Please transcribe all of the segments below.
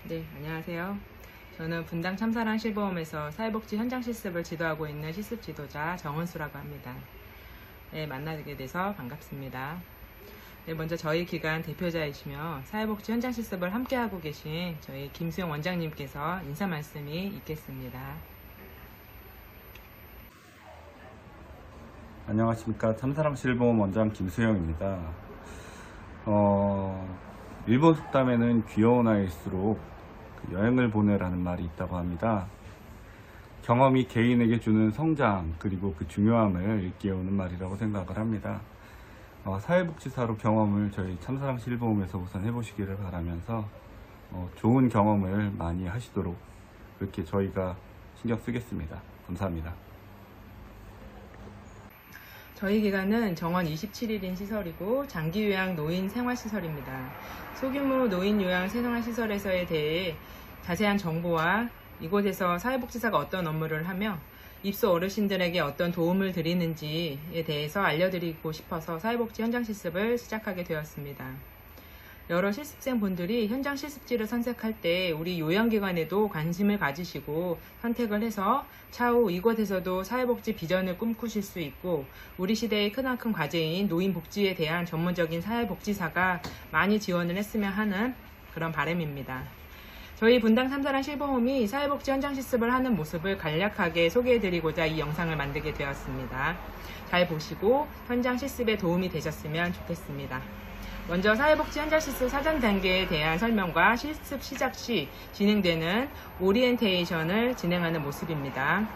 네, 안녕하세요. 저는 분당 참사랑 실보험에서 사회복지 현장 실습을 지도하고 있는 실습 지도자 정은수라고 합니다. 네, 만나게 돼서 반갑습니다. 네, 먼저 저희 기관 대표자이시며 사회복지 현장 실습을 함께하고 계신 저희 김수영 원장님께서 인사 말씀이 있겠습니다. 안녕하십니까. 참사랑 실보험 원장 김수영입니다. 일본 속담에는 귀여운 아이일수록 여행을 보내라는 말이 있다고 합니다. 경험이 개인에게 주는 성장 그리고 그 중요함을 일깨우는 말이라고 생각을 합니다. 사회복지사로 경험을 저희 참사랑 실보험에서 우선 해보시기를 바라면서 좋은 경험을 많이 하시도록 그렇게 저희가 신경 쓰겠습니다. 감사합니다. 저희 기관은 정원 27일인 시설이고 장기요양 노인 생활시설입니다. 소규모 노인 요양 생활시설에서에 대해 자세한 정보와 이곳에서 사회복지사가 어떤 업무를 하며 입소 어르신들에게 어떤 도움을 드리는지에 대해서 알려드리고 싶어서 사회복지 현장 실습을 시작하게 되었습니다. 여러 실습생분들이 현장 실습지를 선택할 때 우리 요양기관에도 관심을 가지시고 선택을 해서 차후 이곳에서도 사회복지 비전을 꿈꾸실 수 있고 우리 시대의 크나큰 과제인 노인복지에 대한 전문적인 사회복지사가 많이 지원을 했으면 하는 그런 바람입니다. 저희 분당 참사랑 실보험이 사회복지 현장 실습을 하는 모습을 간략하게 소개해드리고자 이 영상을 만들게 되었습니다. 잘 보시고 현장 실습에 도움이 되셨으면 좋겠습니다. 먼저 사회복지 현장 실습 사전 단계에 대한 설명과 실습 시작 시 진행되는 오리엔테이션을 진행하는 모습입니다.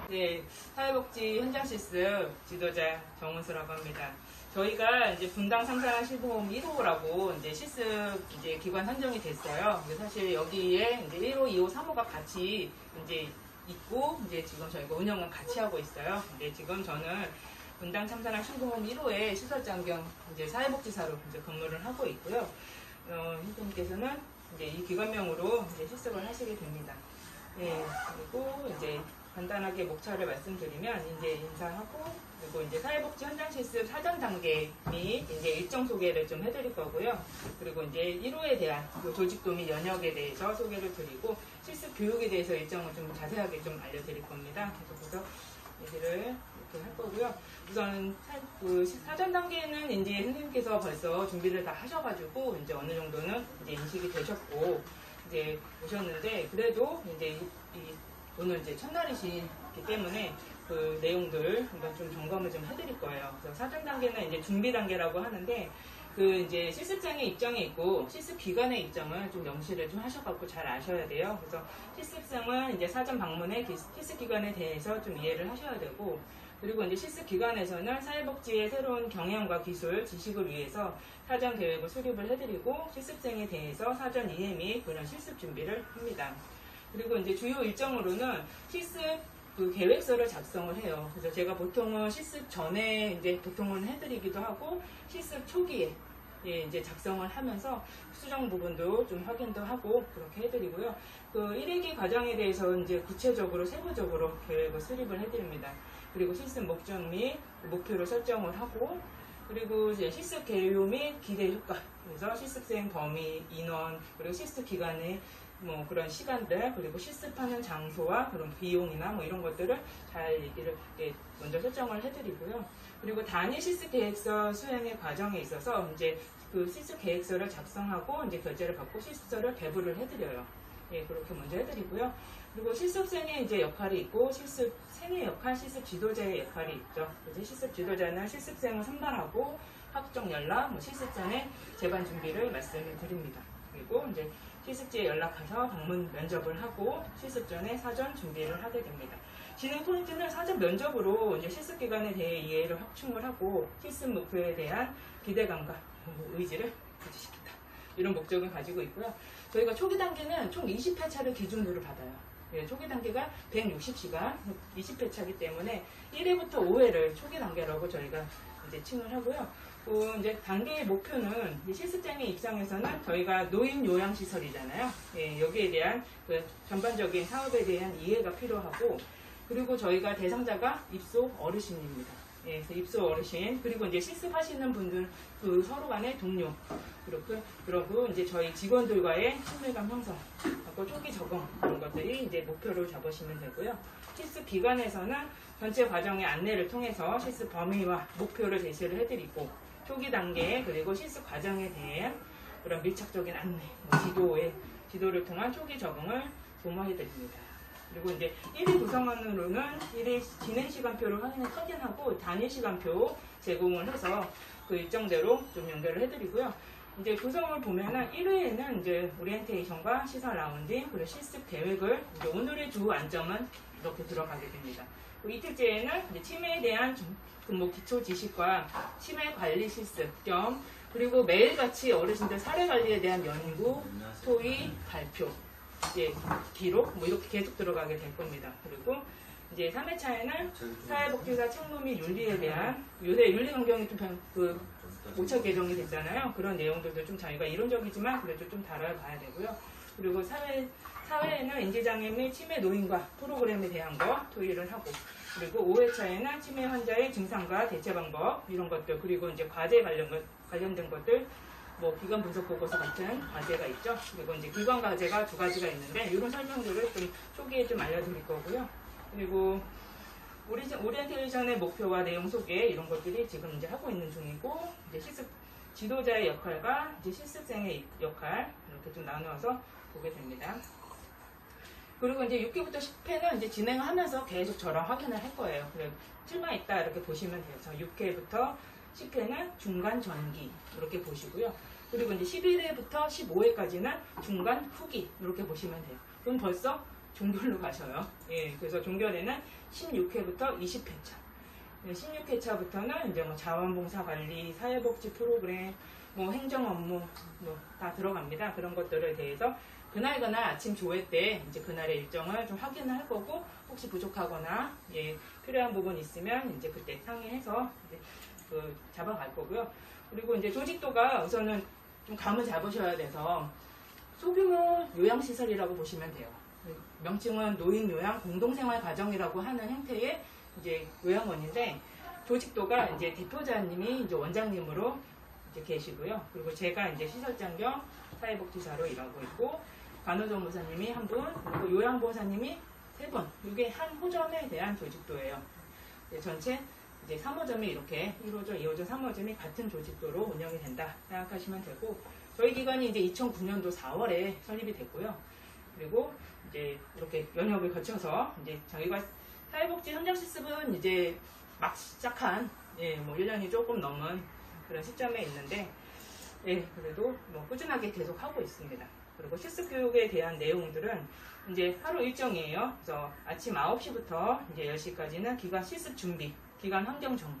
네, 사회복지 현장 실습 지도자 정은수라고 합니다. 저희가 이제 분당 참사랑 실보험 1호라고 이제 실습 이제 기관 선정이 됐어요. 사실 여기에 이제 1호, 2호, 3호가 같이 이제 있고 이제 지금 저희가 운영은 같이 하고 있어요. 근데 지금 저는 분당 참사랑 실보험 1호의 시설장 겸 이제 사회복지사로 이제 근무를 하고 있고요. 선생님께서는 이제 이 기관명으로 이제 실습을 하시게 됩니다. 예, 그리고 이제 간단하게 목차를 말씀드리면 이제 인사하고 그리고 이제 사회복지 현장 실습 사전 단계 및 이제 일정 소개를 좀 해드릴 거고요. 그리고 이제 1호에 대한 조직도 및 연역에 대해서 소개를 드리고 실습 교육에 대해서 일정을 좀 자세하게 좀 알려드릴 겁니다. 그래서 얘기를 이렇게 할 거고요. 우선 사전 단계는 이제 선생님께서 벌써 준비를 다 하셔가지고 이제 어느 정도는 이제 인식이 되셨고 이제 오셨는데 그래도 이제 오늘 이제 첫날이시기 때문에 그 내용들 한번 좀 점검을 좀 해드릴 거예요. 그래서 사전 단계는 이제 준비 단계라고 하는데 그 이제 실습장의 입장이 있고 실습 기관의 입장을 좀 명시를 좀 하셔갖고 잘 아셔야 돼요. 그래서 실습생은 이제 사전 방문에 실습 기관에 대해서 좀 이해를 하셔야 되고 그리고 이제 실습 기관에서는 사회복지의 새로운 경영과 기술, 지식을 위해서 사전 계획을 수립을 해드리고 실습생에 대해서 사전 이해 및 그런 실습 준비를 합니다. 그리고 이제 주요 일정으로는 실습 그 계획서를 작성을 해요. 그래서 제가 보통은 실습 전에 이제 보통은 해드리기도 하고 실습 초기에 이제 작성을 하면서 수정 부분도 좀 확인도 하고 그렇게 해드리고요. 그 1회기 과정에 대해서 이제 구체적으로 세부적으로 계획을 수립을 해드립니다. 그리고 실습 목적 및 목표를 설정을 하고 그리고 이제 실습 개요 및 기대 효과 그래서 실습생 범위, 인원 그리고 실습 기간의 뭐 그런 시간들 그리고 실습하는 장소와 그런 비용이나 뭐 이런 것들을 잘 얘기를 먼저 설정을 해드리고요. 그리고 단위 실습 계획서 수행의 과정에 있어서 이제 그 실습 계획서를 작성하고 이제 결제를 받고 실습서를 배부를 해드려요. 예, 그렇게 먼저 해드리고요. 그리고 실습생의 이제 역할이 있고 실습생의 역할, 실습 지도자의 역할이 있죠. 그래서 실습 지도자는 실습생을 선발하고 학종 연락, 뭐 실습 전에 재반 준비를 말씀을 드립니다. 그리고 이제 실습지에 연락해서 방문 면접을 하고 실습 전에 사전 준비를 하게 됩니다. 진행 포인트는 사전 면접으로 이제 실습 기간에 대해 이해를 확충을 하고 실습 목표에 대한 기대감과 의지를 부지시킨다. 이런 목적을 가지고 있고요. 저희가 초기 단계는 총 20회차를 기준으로 받아요. 예, 초기 단계가 160시간, 20회차이기 때문에 1회부터 5회를 초기 단계라고 저희가 이제 칭을 하고요. 이제 단계의 목표는 실습장의 입장에서는 저희가 노인 요양 시설이잖아요. 예, 여기에 대한 그 전반적인 사업에 대한 이해가 필요하고 그리고 저희가 대상자가 입소 어르신입니다. 예, 그래서 입소 어르신, 그리고 이제 실습하시는 분들, 그 서로 간의 동료, 그러고 이제 저희 직원들과의 친밀감 형성, 그리고 초기 적응, 이런 것들이 이제 목표로 잡으시면 되고요. 실습 기간에서는 전체 과정의 안내를 통해서 실습 범위와 목표를 제시를 해드리고, 초기 단계, 그리고 실습 과정에 대한 그런 밀착적인 안내, 지도를 통한 초기 적응을 도모해드립니다. 그리고 이제 1위 구성원으로는 1위 진행 시간표를 확인하고 단위 시간표 제공을 해서 그 일정대로 좀 연결을 해드리고요. 이제 구성을 보면은 1회에는 이제 오리엔테이션과 시설 라운딩, 그리고 실습 계획을 이제 오늘의 주 안점은 이렇게 들어가게 됩니다. 이틀째에는 이제 치매에 대한 기초 지식과 치매 관리 실습 겸, 그리고 매일같이 어르신들 사례 관리에 대한 연구, 토의, 발표, 이제 기록, 뭐 이렇게 계속 들어가게 될 겁니다. 그리고 이제 3회차에는 사회복지사 책무 및 윤리에 대한, 요새 윤리 환경이 좀 모차 개정이 됐잖아요. 그런 내용들도 좀 저희가 이론적이지만 그래도 좀 다뤄봐야 되고요. 그리고 사회에는 인지장애 및 치매 노인과 프로그램에 대한 거 토의를 하고, 그리고 5회차에는 치매 환자의 증상과 대체 방법, 이런 것들, 그리고 이제 과제 관련된 것들, 뭐 기관 분석 보고서 같은 과제가 있죠. 그리고 이제 기관 과제가 2가지가 있는데 이런 설명들을 좀 초기에 좀 알려드릴 거고요. 그리고 오리엔테이션의 목표와 내용 소개, 이런 것들이 지금 이제 하고 있는 중이고, 이제 실습 지도자의 역할과 이제 실습생의 역할, 이렇게 좀 나누어서 보게 됩니다. 그리고 이제 6회부터 10회는 이제 진행을 하면서 계속 저랑 확인을 할 거예요. 그래, 틀만 있다 이렇게 보시면 돼요. 그래서 6회부터 10회는 중간 전기 이렇게 보시고요. 그리고 이제 11회부터 15회까지는 중간 후기 이렇게 보시면 돼요. 그럼 벌써 종결로 가셔요. 예, 그래서 종결에는 16회부터 20회차. 16회차부터는 이제 뭐 자원봉사 관리, 사회복지 프로그램, 뭐 행정 업무 뭐 다 들어갑니다. 그런 것들에 대해서 그날 아침 조회 때 이제 그날의 일정을 좀 확인을 할 거고, 혹시 부족하거나 예, 필요한 부분 있으면 이제 그때 상의해서 이제 잡아갈 거고요. 그리고 이제 조직도가 우선은 좀 감을 잡으셔야 돼서 소규모 요양시설이라고 보시면 돼요. 명칭은 노인요양 공동생활가정이라고 하는 형태의 이제 요양원인데, 조직도가 이제 대표자님이 이제 원장님으로 이제 계시고요. 그리고 제가 이제 시설장 겸 사회복지사로 일하고 있고, 간호조무사님이 1분, 그리고 요양보호사님이 3분. 이게 한 호점에 대한 조직도예요. 전체 이제 3호점이 이렇게 1호점, 2호점, 3호점이 같은 조직도로 운영이 된다 생각하시면 되고, 저희 기관이 이제 2009년도 4월에 설립이 됐고요. 그리고 이제 이렇게 연역을 거쳐서 이제 저희가 사회복지 현장 실습은 이제 막 시작한, 예, 뭐 1년이 조금 넘은 그런 시점에 있는데, 예, 그래도 뭐 꾸준하게 계속 하고 있습니다. 그리고 실습 교육에 대한 내용들은 이제 하루 일정이에요. 그래서 아침 9시부터 이제 10시까지는 기관 실습 준비, 기관 환경 정리,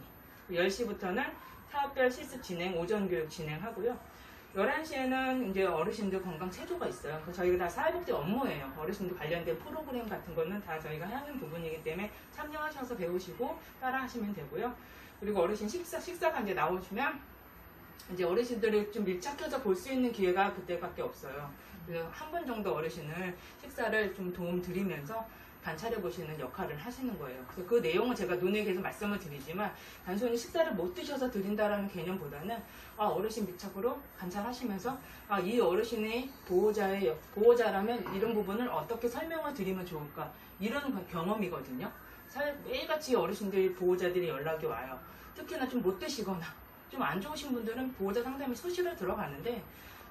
10시부터는 사업별 실습 진행, 오전 교육 진행하고요. 11시에는 이제 어르신들 건강 체조가 있어요. 그래서 저희가 다 사회복지 업무예요. 어르신들 관련된 프로그램 같은 거는 다 저희가 하는 부분이기 때문에 참여하셔서 배우시고 따라 하시면 되고요. 그리고 어르신 식사가 이제 나오시면 이제 어르신들을 좀 밀착해서 볼 수 있는 기회가 그때밖에 없어요. 그래서 한 번 정도 어르신을 식사를 좀 도움 드리면서 관찰해 보시는 역할을 하시는 거예요. 그래서 그 내용은 제가 눈에 계속 말씀을 드리지만, 단순히 식사를 못 드셔서 드린다라는 개념보다는 어르신 밀착으로 관찰하시면서 이 어르신의 보호자라면 이런 부분을 어떻게 설명을 드리면 좋을까, 이런 경험이거든요. 매일같이 어르신들이 보호자들이 연락이 와요. 특히나 좀 못 드시거나 좀 안 좋으신 분들은 보호자 상담이 수시로 들어가는데,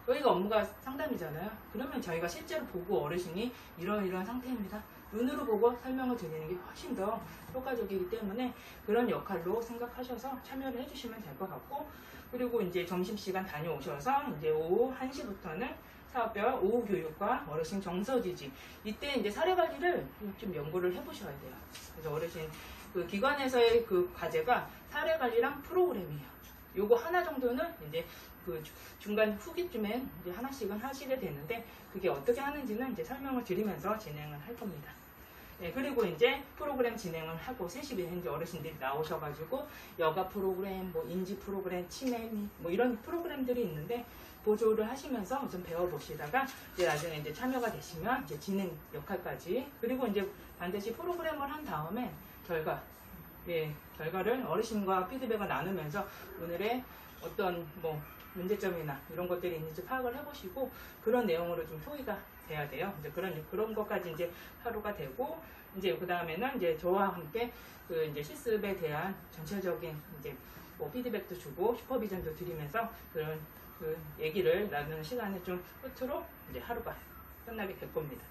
저희가 업무가 상담이잖아요. 그러면 저희가 실제로 보고 어르신이 이런 상태입니다, 눈으로 보고 설명을 드리는 게 훨씬 더 효과적이기 때문에 그런 역할로 생각하셔서 참여를 해주시면 될 것 같고, 그리고 이제 점심시간 다녀오셔서 이제 오후 1시부터는 사업별 오후 교육과 어르신 정서지지, 이때 이제 사례관리를 좀 연구를 해보셔야 돼요. 그래서 어르신 그 기관에서의 그 과제가 사례관리랑 프로그램이에요. 요거 하나 정도는 이제 그 중간 후기쯤엔 이제 하나씩은 하시게 되는데, 그게 어떻게 하는지는 이제 설명을 드리면서 진행을 할 겁니다. 네, 그리고 이제 프로그램 진행을 하고 3시에 이제 어르신들이 나오셔가지고 여가 프로그램, 뭐 인지 프로그램, 치매 뭐 이런 프로그램들이 있는데 보조를 하시면서 좀 배워보시다가 이제 나중에 이제 참여가 되시면 이제 진행 역할까지, 그리고 이제 반드시 프로그램을 한 다음에 결과, 예, 결과를 어르신과 피드백을 나누면서 오늘의 어떤 뭐 문제점이나 이런 것들이 있는지 파악을 해보시고 그런 내용으로 좀 토의가 돼야 돼요. 이제 그런 것까지 이제 하루가 되고 이제 그 다음에는 이제 저와 함께 그 이제 실습에 대한 전체적인 이제 뭐 피드백도 주고 슈퍼비전도 드리면서 그런 그 얘기를 나누는 시간을 좀 끝으로 이제 하루가 끝나게 될 겁니다.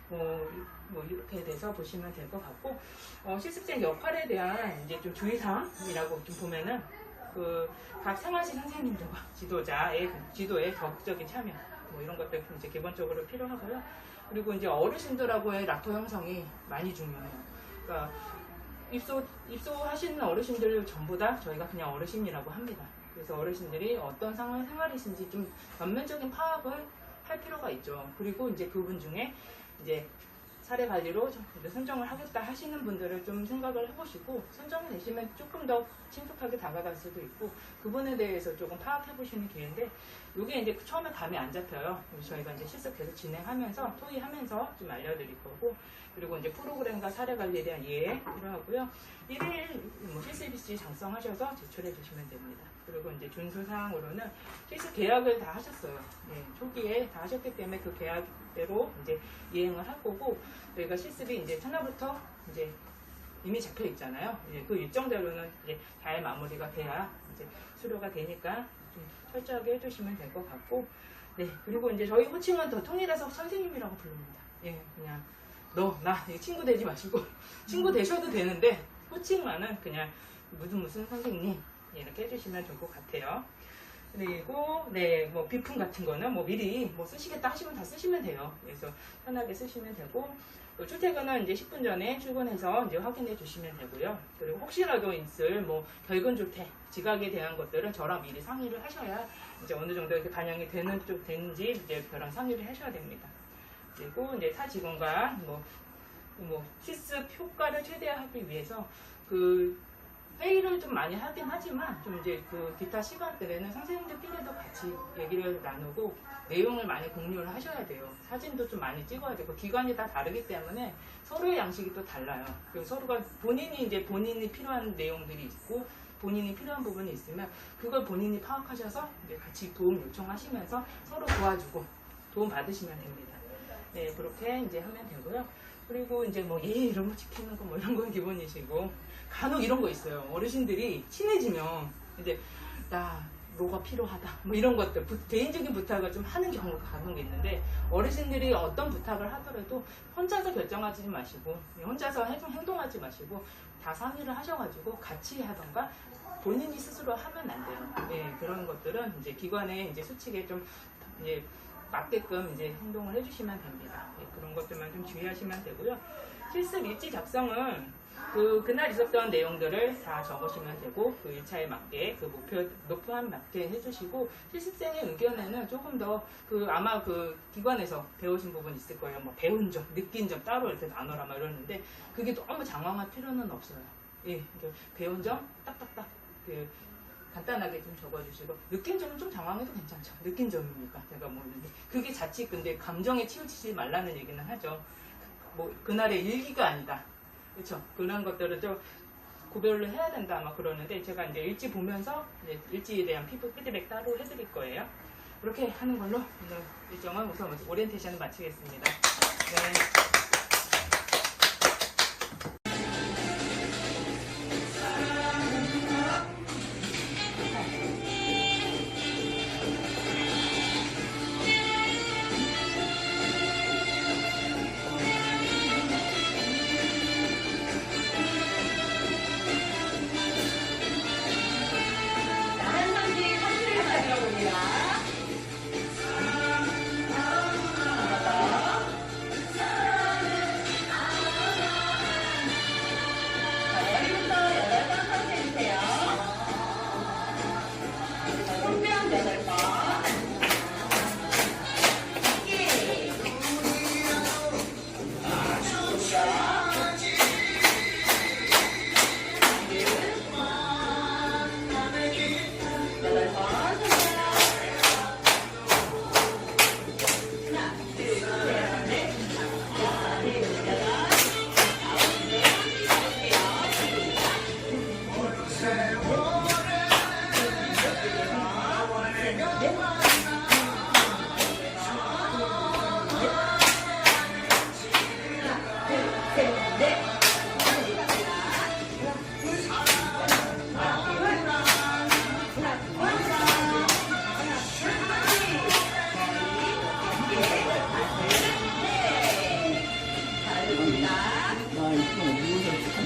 뭐 이렇게 돼서 보시면 될 것 같고 실습생 역할에 대한 이제 좀 주의사항이라고 좀 보면은 그 각 생활시 선생님들과 지도자의 지도에 적극적인 참여 뭐 이런 것들 이제 기본적으로 필요하고요. 그리고 이제 어르신들하고의 락토 형성이 많이 중요해요. 그러니까 입소하시는 어르신들 전부 다 저희가 그냥 어르신이라고 합니다. 그래서 어르신들이 어떤 생활이신지 좀 전면적인 파악을 할 필요가 있죠. 그리고 이제 그분 중에 이제 사례 관리로 선정을 하겠다 하시는 분들을 좀 생각을 해보시고 선정을 내시면 조금 더 친숙하게 다가갈 수도 있고 그분에 대해서 조금 파악해 보시는 기회인데 이게 이제 처음에 감이 안 잡혀요. 저희가 이제 실습 계속 진행하면서 토의하면서 좀 알려드릴 거고 그리고 이제 프로그램과 사례 관리에 대한 이해 필요하고요. 1일 뭐 실습일지 작성하셔서 제출해 주시면 됩니다. 그리고 이제 준수사항으로는 실습 계약을 다 하셨어요. 네, 초기에 다 하셨기 때문에 그 계약대로 이제 이행을 할 거고 저희가 실습이 이제 첫날부터 이제 이미 잡혀 있잖아요. 그 일정대로는 이제 잘 마무리가 돼야 이제 수료가 되니까 좀 철저하게 해주시면 될 것 같고, 네 그리고 이제 저희 호칭은 더 통일해서 선생님이라고 부릅니다. 예, 그냥 너, 나 친구 되지 마시고 친구 되셔도 되는데 호칭만은 그냥 무슨 선생님 이렇게 해주시면 좋을 것 같아요. 그리고 네 뭐 비품 같은 거는 뭐 미리 뭐 쓰시겠다 하시면 다 쓰시면 돼요. 그래서 편하게 쓰시면 되고 출퇴근은 이제 10분 전에 출근해서 이제 확인해 주시면 되고요. 그리고 혹시라도 있을 뭐 결근 조퇴, 지각에 대한 것들은 저랑 미리 상의를 하셔야 이제 어느 정도 이렇게 반영이 되는지 이제 저랑 상의를 하셔야 됩니다. 그리고 이제 타 직원과 뭐 실습 효과를 최대화하기 위해서 그 회의를 좀 많이 하긴 하지만 좀 이제 그 기타 시간들에는 선생님들끼리도 같이 얘기를 나누고 내용을 많이 공유를 하셔야 돼요. 사진도 좀 많이 찍어야 되고 기관이 다 다르기 때문에 서로의 양식이 또 달라요. 그럼 서로가 본인이 필요한 내용들이 있고 본인이 필요한 부분이 있으면 그걸 본인이 파악하셔서 이제 같이 도움 요청하시면서 서로 도와주고 도움 받으시면 됩니다. 네, 그렇게 이제 하면 되고요. 그리고 이제 뭐 예의 이런 거 지키는 거 뭐 이런 건 기본이시고 간혹 이런 거 있어요. 어르신들이 친해지면 이제 뭐가 필요하다 뭐 이런 것들 개인적인 부탁을 좀 하는 경우가 간혹 있는데 어르신들이 어떤 부탁을 하더라도 혼자서 결정하지 마시고 혼자서 행동하지 마시고 다 상의를 하셔가지고 같이 하던가 본인이 스스로 하면 안 돼요. 네, 그런 것들은 이제 기관의 이제 수칙에 좀 이제 맞게끔 이제 행동을 해주시면 됩니다. 네, 그런 것들만 좀 주의하시면 되고요. 실습 일지 작성은 그날 있었던 내용들을 다 적으시면 되고 그 1차에 맞게 그 목표한 맞게 해주시고 실습생의 의견에는 조금 더 아마 그 기관에서 배우신 부분 있을 거예요. 뭐 배운 점, 느낀 점 따로 이렇게 나눠라 막 이러는데 그게 너무 장황할 필요는 없어요. 예, 배운 점 딱딱딱 간단하게 좀 적어주시고 느낀 점은 좀 장황해도 괜찮죠. 느낀 점이니까 제가 뭐 그게 자칫 근데 감정에 치우치지 말라는 얘기는 하죠. 뭐 그날의 일기가 아니다. 그렇죠. 그런 것들을 좀 구별을 해야 된다 막 그러는데 제가 이제 일지 보면서 이제 일지에 대한 피드백 따로 해드릴 거예요. 그렇게 하는 걸로 오늘 일정은 우선 오리엔테이션을 마치겠습니다. 네.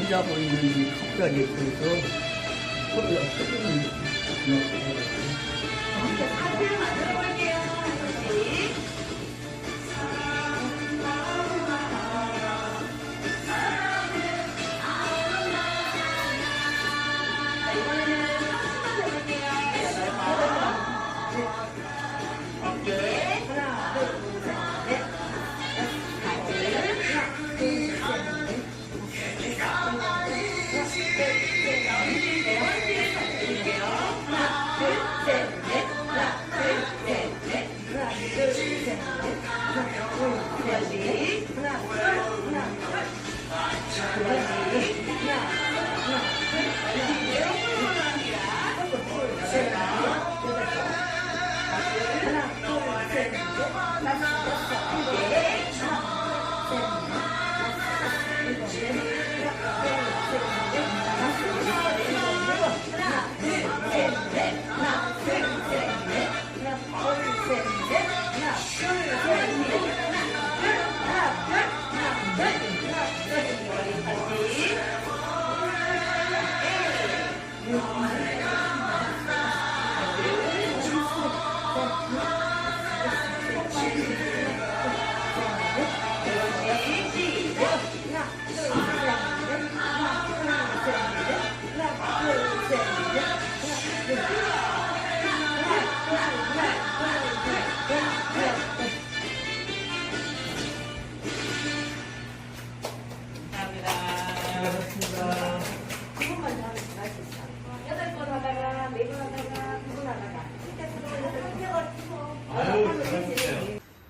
잠자고 있는데 갑자기 그래서 소리가 크게 사진을 만들어 볼게요. 하나씩. 자, 이번에는 30번 해볼게요. 어깨. 하나, 둘, 셋, 넷.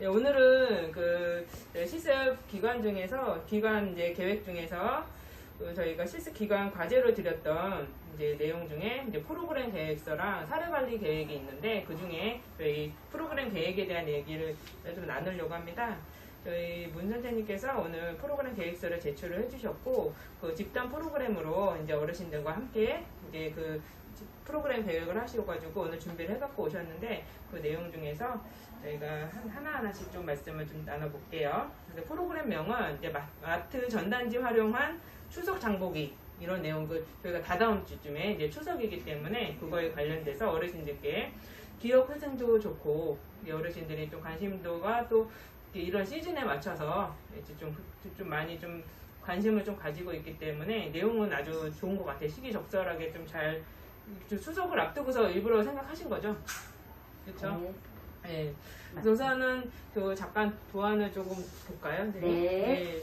네, 오늘은 그 실습 기간 중에서 기간 이제 계획 중에서 저희가 실습 기간 과제로 드렸던 이제 내용 중에 이제 프로그램 계획서랑 사례 관리 계획이 있는데 그 중에 저희 프로그램 계획에 대한 얘기를 좀 나누려고 합니다. 저희 문 선생님께서 오늘 프로그램 계획서를 제출을 해주셨고 그 집단 프로그램으로 이제 어르신들과 함께 이제 그 프로그램 계획을 하셔가지고 오늘 준비를 해갖고 오셨는데 그 내용 중에서 저희가 하나하나씩 좀 말씀을 좀 나눠볼게요. 근데 프로그램명은 이제 마트 전단지 활용한 추석 장보기 이런 내용을 저희가 다다음 주쯤에 이제 추석이기 때문에 그거에 관련돼서 어르신들께 기억 회생도 좋고 어르신들이 좀 관심도가 또 이런 시즌에 맞춰서 이제 좀 많이 좀 관심을 좀 가지고 있기 때문에 내용은 아주 좋은 것 같아요. 시기적절하게 좀 잘 추석을 앞두고서 일부러 생각하신 거죠. 그렇죠? 네. 그래서 우선은 그 잠깐 도안을 조금 볼까요? 네.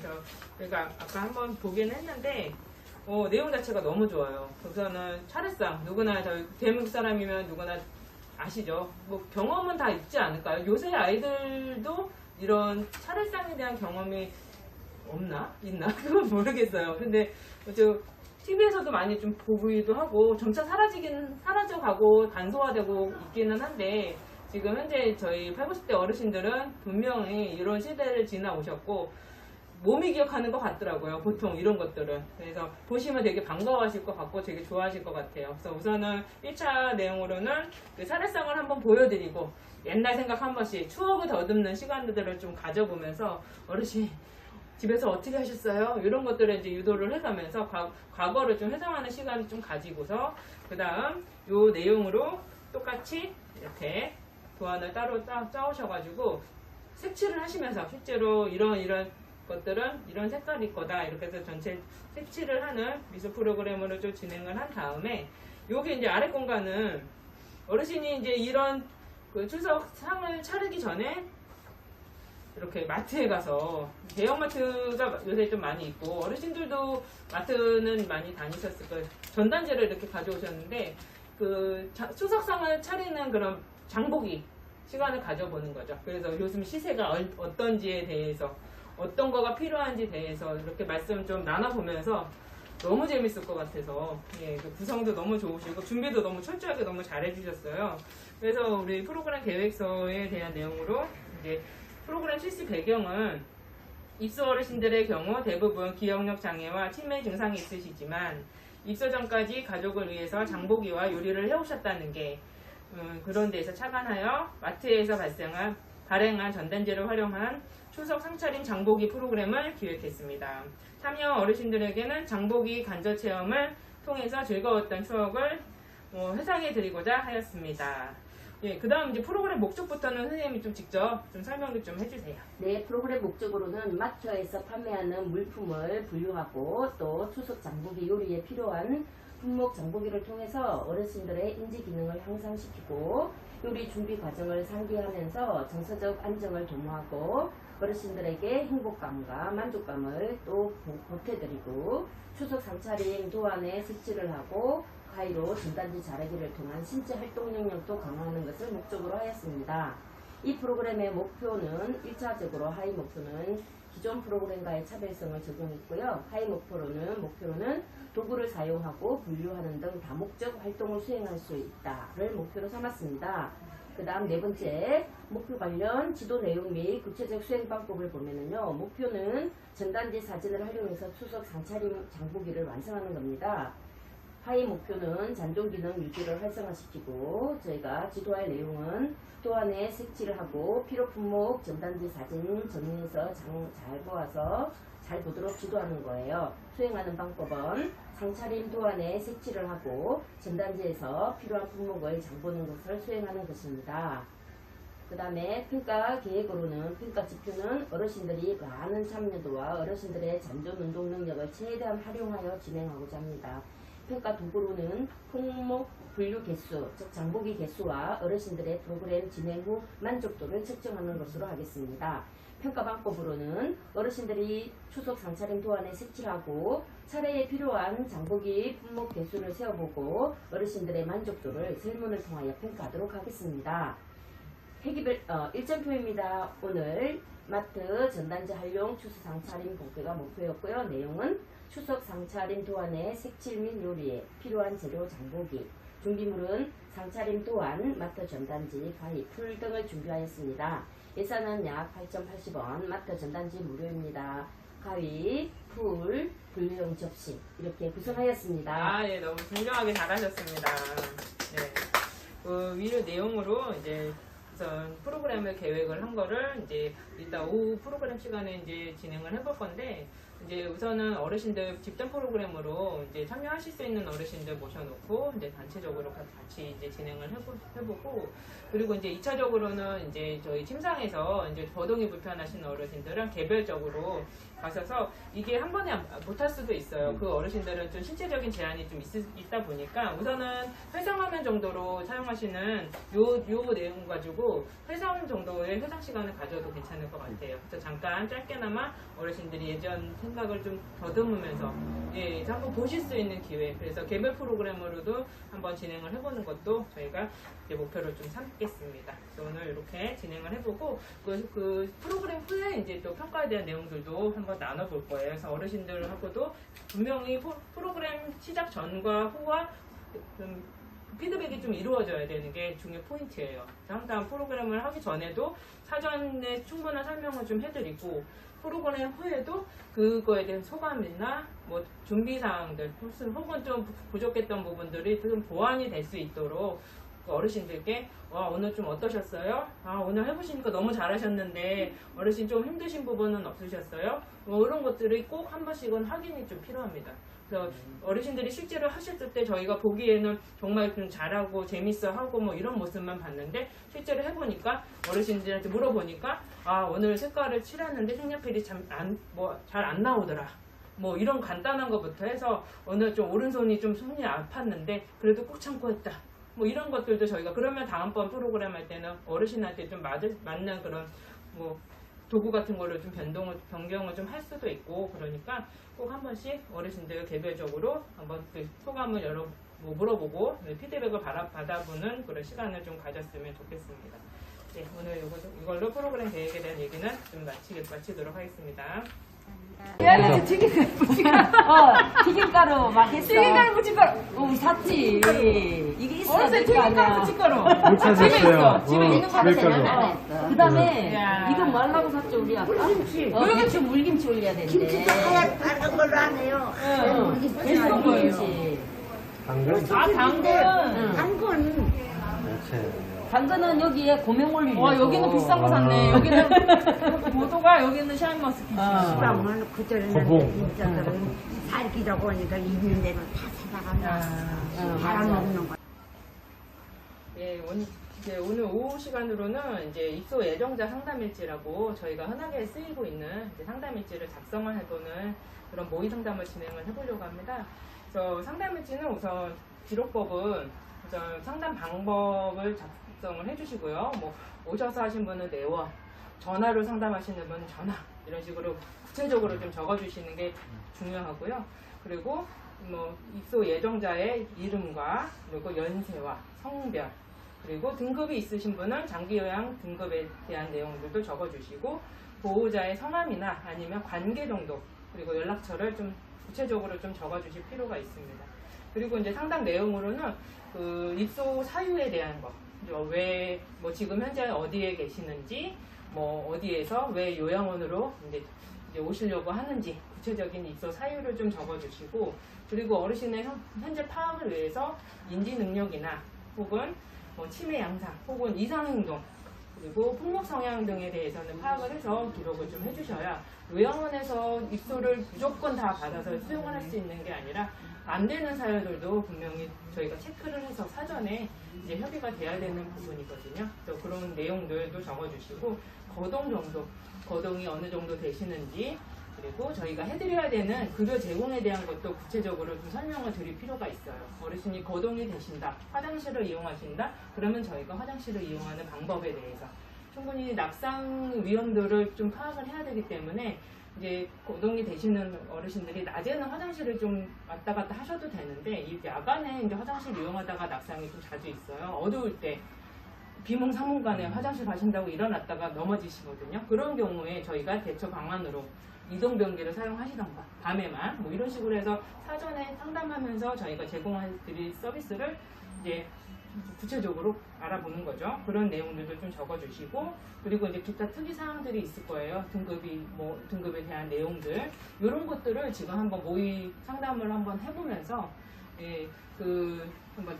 그러니까 아까 한번 보긴 했는데 내용 자체가 너무 좋아요. 우선은 차례상 누구나 저희 대한민국 사람이면 누구나 아시죠? 뭐 경험은 다 있지 않을까요? 요새 아이들도 이런 차례상에 대한 경험이 없나? 있나? 그건 모르겠어요. 근데 TV에서도 많이 좀 보기도 하고 점차 사라져가고 단소화되고 있기는 한데 지금 현재 저희 80, 90대 어르신들은 분명히 이런 시대를 지나오셨고 몸이 기억하는 것 같더라고요. 보통 이런 것들은. 그래서 보시면 되게 반가워하실 것 같고 되게 좋아하실 것 같아요. 그래서 우선은 1차 내용으로는 그 사례상을 한번 보여드리고 옛날 생각 한 번씩 추억을 더듬는 시간들을 좀 가져보면서 어르신 집에서 어떻게 하셨어요? 이런 것들을 이제 유도를 해가면서 과거를 좀 회상하는 시간을 좀 가지고서 그 다음 요 내용으로 똑같이 이렇게 도안을 따로 짜오셔가지고 색칠을 하시면서 실제로 이런 것들은 이런 색깔일 거다 이렇게 해서 전체 색칠을 하는 미술 프로그램으로 좀 진행을 한 다음에 여기 이제 아래 공간은 어르신이 이제 이런 그 추석 상을 차리기 전에 이렇게 마트에 가서 대형마트가 요새 좀 많이 있고 어르신들도 마트는 많이 다니셨을 거예요. 전단지를 이렇게 가져오셨는데 그 추석상을 차리는 그런 장보기 시간을 가져보는 거죠. 그래서 요즘 시세가 어떤지에 대해서 어떤 거가 필요한지 대해서 이렇게 말씀 좀 나눠보면서 너무 재밌을 것 같아서 예, 그 구성도 너무 좋으시고 준비도 너무 철저하게 너무 잘해주셨어요. 그래서 우리 프로그램 계획서에 대한 내용으로 이제 프로그램 실시 배경은 입소 어르신들의 경우 대부분 기억력 장애와 치매 증상이 있으시지만 입소 전까지 가족을 위해서 장보기와 요리를 해오셨다는 게 그런 데에서 착안하여 마트에서 발행한 전단지를 활용한 추석 상차림 장보기 프로그램을 기획했습니다. 참여 어르신들에게는 장보기 간접 체험을 통해서 즐거웠던 추억을 회상해 드리고자 하였습니다. 예, 그 다음 이제 프로그램 목적부터는 선생님이 좀 직접 좀 설명을 좀 해주세요. 네, 프로그램 목적으로는 마트에서 판매하는 물품을 분류하고 또 추석 장보기 요리에 필요한 품목 장보기를 통해서 어르신들의 인지 기능을 향상시키고 요리 준비 과정을 상기하면서 정서적 안정을 도모하고 어르신들에게 행복감과 만족감을 또 보태드리고 추석 상차림 도안에 색칠을 하고 가위로 전단지 자르기를 통한 신체 활동 능력도 강화하는 것을 목적으로 하였습니다. 이 프로그램의 목표는 1차적으로 하이 목표는 기존 프로그램과의 차별성을 적용했고요. 하이 목표로는 도구를 사용하고 분류하는 등 다목적 활동을 수행할 수 있다를 목표로 삼았습니다. 그 다음 네 번째, 목표 관련 지도 내용 및 구체적 수행 방법을 보면은요, 목표는 전단지 사진을 활용해서 추석 상차림 장보기를 완성하는 겁니다. 하이 목표는 잔존 기능 유지를 활성화시키고 저희가 지도할 내용은 도안에 색칠을 하고 필요 품목 전단지 사진 정리해서 잘 보아서 잘 보도록 지도하는 거예요. 수행하는 방법은 상차림 도안에 색칠을 하고 전단지에서 필요한 품목을 장보는 것을 수행하는 것입니다. 그 다음에 평가 계획으로는 평가 지표는 어르신들이 많은 참여도와 어르신들의 잔존 운동 능력을 최대한 활용하여 진행하고자 합니다. 평가 도구로는 품목 분류 개수, 즉 장보기 개수와 어르신들의 프로그램 진행 후 만족도를 측정하는 것으로 하겠습니다. 평가 방법으로는 어르신들이 추석 상차림 도안에 색칠하고 차례에 필요한 장보기 품목 개수를 세어보고 어르신들의 만족도를 설문을 통하여 평가하도록 하겠습니다. 일정표입니다. 오늘 마트 전단지 활용 추석 상차림 복귀가 목표였고요. 내용은 추석 상차림 도안에 색칠 및 요리에 필요한 재료 장보기, 준비물은 상차림 도안, 마트 전단지, 가위, 풀 등을 준비하였습니다. 예산은 약 8,080원, 마트 전단지 무료입니다. 가위, 풀, 분류용 접시 이렇게 구성하였습니다. 아, 예, 너무 분명하게 잘하셨습니다. 네. 그 위로 내용으로 이제 우선 프로그램을 계획을 한 거를 이제 일단 오후 프로그램 시간에 이제 진행을 해볼 건데, 이제 우선은 어르신들 집단 프로그램으로 이제 참여하실 수 있는 어르신들 모셔놓고 이제 단체적으로 같이 이제 진행을 해보고, 그리고 이제 2차적으로는 이제 저희 침상에서 이제 거동이 불편하신 어르신들은 개별적으로 가셔서 이게 한 번에 못할 수도 있어요. 그 어르신들은 좀 신체적인 제한이 좀 있다 보니까 우선은 회상하는 정도로 사용하시는 요 내용 가지고 회상 정도의 회상 시간을 가져도 괜찮을 것 같아요. 그래서 잠깐 짧게나마 어르신들이 예전 생각을 좀 더듬으면서 예, 한번 보실 수 있는 기회. 그래서 개별 프로그램으로도 한번 진행을 해보는 것도 저희가 이제 목표를 좀 삼겠습니다. 그래서 오늘 이렇게 진행을 해보고 그 프로그램 후에 이제 또 평가에 대한 내용들도 한번 나눠볼 거예요. 그래서 어르신들하고도 분명히 프로그램 시작 전과 후와 좀 피드백이 좀 이루어져야 되는 게 중요 포인트예요. 항상 프로그램을 하기 전에도 사전에 충분한 설명을 좀 해드리고 프로그램 후에도 그거에 대한 소감이나 뭐 준비 사항들 혹은 좀 부족했던 부분들이 좀 보완이 될 수 있도록 어르신들께 오늘 좀 어떠셨어요? 오늘 해보시니까 너무 잘하셨는데 어르신 좀 힘드신 부분은 없으셨어요? 이런 것들이 꼭 한 번씩은 확인이 좀 필요합니다. 그래서 어르신들이 실제로 하셨을 때 저희가 보기에는 정말 좀 잘하고 재밌어하고 뭐 이런 모습만 봤는데 실제로 해보니까 어르신들한테 물어보니까 오늘 색깔을 칠했는데 색연필이 잘 안 나오더라. 뭐 이런 간단한 것부터 해서 오늘 좀 오른손이 좀 손이 아팠는데 그래도 꾹 참고 했다. 뭐 이런 것들도 저희가 그러면 다음번 프로그램 할 때는 어르신한테 좀 맞는 그런 뭐 도구 같은 거를 좀 변경을 좀 할 수도 있고, 그러니까 꼭 한 번씩 어르신들 개별적으로 한번 그 소감을 물어보고 피드백을 받아보는 그런 시간을 좀 가졌으면 좋겠습니다. 네, 오늘 이걸로 프로그램 계획에 대한 얘기는 좀 마치도록 하겠습니다. 야, 튀김가루 막 했어. 튀김가루 부침가루. 우리 샀지. 이게 있어야 어렸을 때 될거 튀김가루 아니야. 부침가루. 못 찾았어요. 집에 있는 거 그러니까요. 그 다음에 야. 이거 뭐 하려고 샀죠, 우리 아까? 배추 물김치 올려야 되는데. 김치도 하얗 다른 걸로 안 해요. 배추 물김치. 아, 당근. 당근은 여기에 고명 올리려고. 와, 여기는 비싼 거 샀네. 여기는 보도가, 여기는 샤인머스켓. 그러면 그때는 거봉. 진짜들은 살기다 보니까 있는 데는 다 사다가 팔아먹는 거. 예, 이제 오늘 오후 시간으로는 이제 입소 예정자 상담일지라고 저희가 흔하게 쓰이고 있는 이제 상담일지를 작성을 해보는 그런 모의 상담을 진행을 해보려고 합니다. 그래서 상담일지는 우선 기록법은 우선 상담 방법을 작성을 해주시고요. 뭐 오셔서 하신 분은 내원, 전화로 상담하시는 분은 전화 이런 식으로 구체적으로 좀 적어주시는 게 중요하고요. 그리고 뭐 입소 예정자의 이름과 그리고 연세와 성별 그리고 등급이 있으신 분은 장기요양 등급에 대한 내용들도 적어주시고 보호자의 성함이나 아니면 관계 정도 그리고 연락처를 좀 구체적으로 좀 적어주실 필요가 있습니다. 그리고 이제 상담 내용으로는 그 입소 사유에 대한 거, 왜 뭐 지금 현재 어디에 계시는지, 뭐 어디에서 왜 요양원으로 이제 오시려고 하는지 구체적인 입소 사유를 좀 적어주시고 그리고 어르신의 현재 파악을 위해서 인지 능력이나 혹은 뭐 치매 양상 혹은 이상 행동 그리고 폭력 성향 등에 대해서는 파악을 해서 기록을 좀 해주셔야 요양원에서 입소를 무조건 다 받아서 수용을 할 수 있는 게 아니라 안 되는 사유들도 분명히 저희가 체크를 해서 사전에 이제 협의가 돼야 되는 부분이거든요. 또 그런 내용들도 적어주시고 거동 정도, 거동이 어느 정도 되시는지 그리고 저희가 해드려야 되는 급여 제공에 대한 것도 구체적으로 좀 설명을 드릴 필요가 있어요. 어르신이 거동이 되신다, 화장실을 이용하신다, 그러면 저희가 화장실을 이용하는 방법에 대해서 충분히 낙상 위험도를 좀 파악을 해야 되기 때문에 이제 거동이 되시는 어르신들이 낮에는 화장실을 좀 왔다 갔다 하셔도 되는데 이 야간에 이제 화장실 이용하다가 낙상이 좀 자주 있어요. 어두울 때 비몽사몽간에 화장실 가신다고 일어났다가 넘어지시거든요. 그런 경우에 저희가 대처 방안으로 이동변기를 사용하시던가 밤에만 뭐 이런 식으로 해서 사전에 상담하면서 저희가 제공해드릴 서비스를 이제 구체적으로 알아보는 거죠. 그런 내용들도 좀 적어주시고 그리고 이제 기타 특이 사항들이 있을 거예요. 등급에 대한 내용들 이런 것들을 지금 한번 모의 상담을 한번 해보면서 한번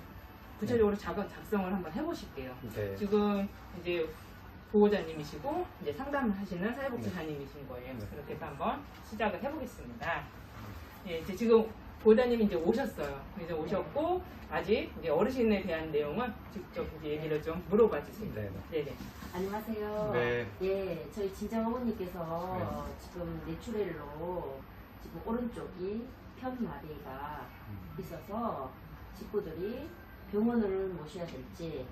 구체적으로 작성을 한번 해보실게요. 네. 지금 이제 보호자님이시고 이제 상담하시는 사회복지사님이신 거예요. 그렇게 해서 한번 시작을 해보겠습니다. 예, 이제 지금 보호자님이 이제 오셨어요. 이제 오셨고 아직 이제 어르신에 대한 내용은 직접 이제 얘기를 좀 물어봐 주세요. 네네. 안녕하세요. 네. 예, 저희 친정 어머니께서 지금 뇌출혈로 지금 오른쪽이 편마비가 있어서 식구들이 병원을 모셔야 될지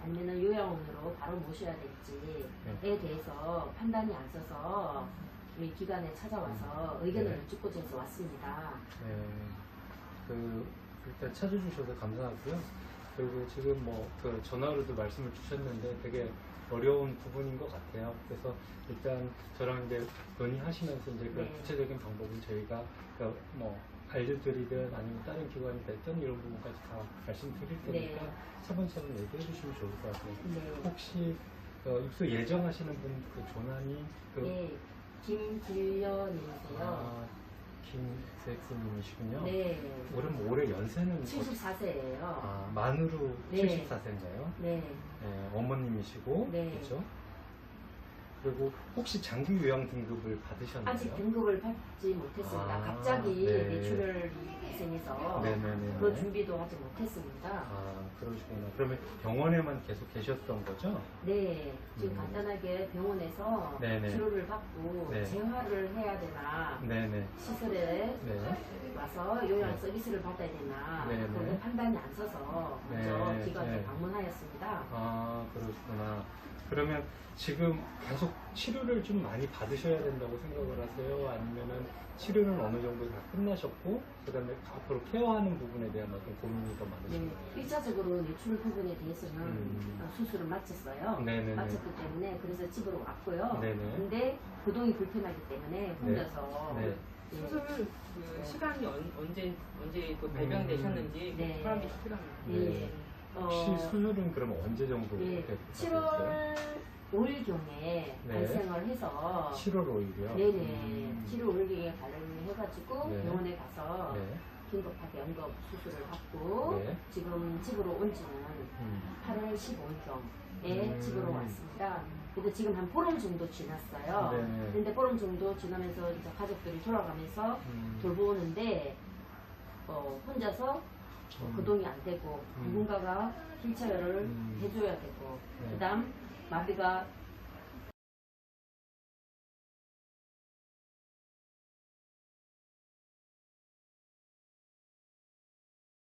아니면 요양원으로 바로 모셔야 될지에 대해서 판단이 안 서서 우리 기관에 찾아와서 의견을 여쭙고자 해서 왔습니다. 일단 찾아주셔서 감사하고요. 그리고 지금 그 전화로도 말씀을 주셨는데 되게 어려운 부분인 것 같아요. 그래서 일단 저랑 이제 논의하시면서 이제 그 구체적인 방법은 저희가 알려드리든 아니면 다른 기관이 됐든 이런 부분까지 다 말씀드릴 테니까 차분차분 얘기해 주시면 좋을 것 같아요. 혹시 입소 예정하시는 분 그 조남이 김길련님이세요. 김세익님이시군요. 네. 올해 연세는 74세예요. 만으로 74세인가요? 네. 어머님이시고 그렇죠? 그리고 혹시 장기 요양 등급을 받으셨나요? 아직 등급을 받지 못했습니다. 갑자기 뇌출혈이 발생해서 그 준비도 하지 못했습니다. 그러시구나. 그러면 병원에만 계속 계셨던 거죠? 네. 지금 간단하게 병원에서 치료를 받고 재활을 해야 되나 시설에 와서 요양 서비스를 받아야 되나 그런 판단이 안 서서 먼저 기관에 방문하였습니다. 그러시구나. 그러시구나. 그러면 지금 계속 치료를 좀 많이 받으셔야 된다고 생각을 하세요? 아니면은 치료는 어느 정도 다 끝나셨고, 그 다음에 앞으로 케어하는 부분에 대한 어떤 고민이 더 많으신가요? 네, 1차적으로 뇌출 부분에 대해서는 수술을 마쳤어요. 네네네. 마쳤기 때문에 그래서 집으로 왔고요. 네네. 근데 거동이 불편하기 때문에 혼자서 네. 네. 수술 그 시간이 언제 그 발병되셨는지 네. 파악이 필요합니다. 네. 혹시 수술은 그럼 언제 정도 네, 이렇게 7월 5일경에 네. 발생을 해서 7월 5일이요? 네네 7월 5일경에 발생을 해가지고 네. 병원에 가서 네. 긴급하게 응급 수술을 받고 네. 지금 집으로 온 지는 8월 15일경에 집으로 왔습니다. 근데 지금 한 보름 정도 지났어요. 네. 근데 보름 정도 지나면서 이제 가족들이 돌아가면서 돌보는데 혼자서 거동이 안 되고 누군가가 휠체어를 해줘야 되고 네. 그다음 마비가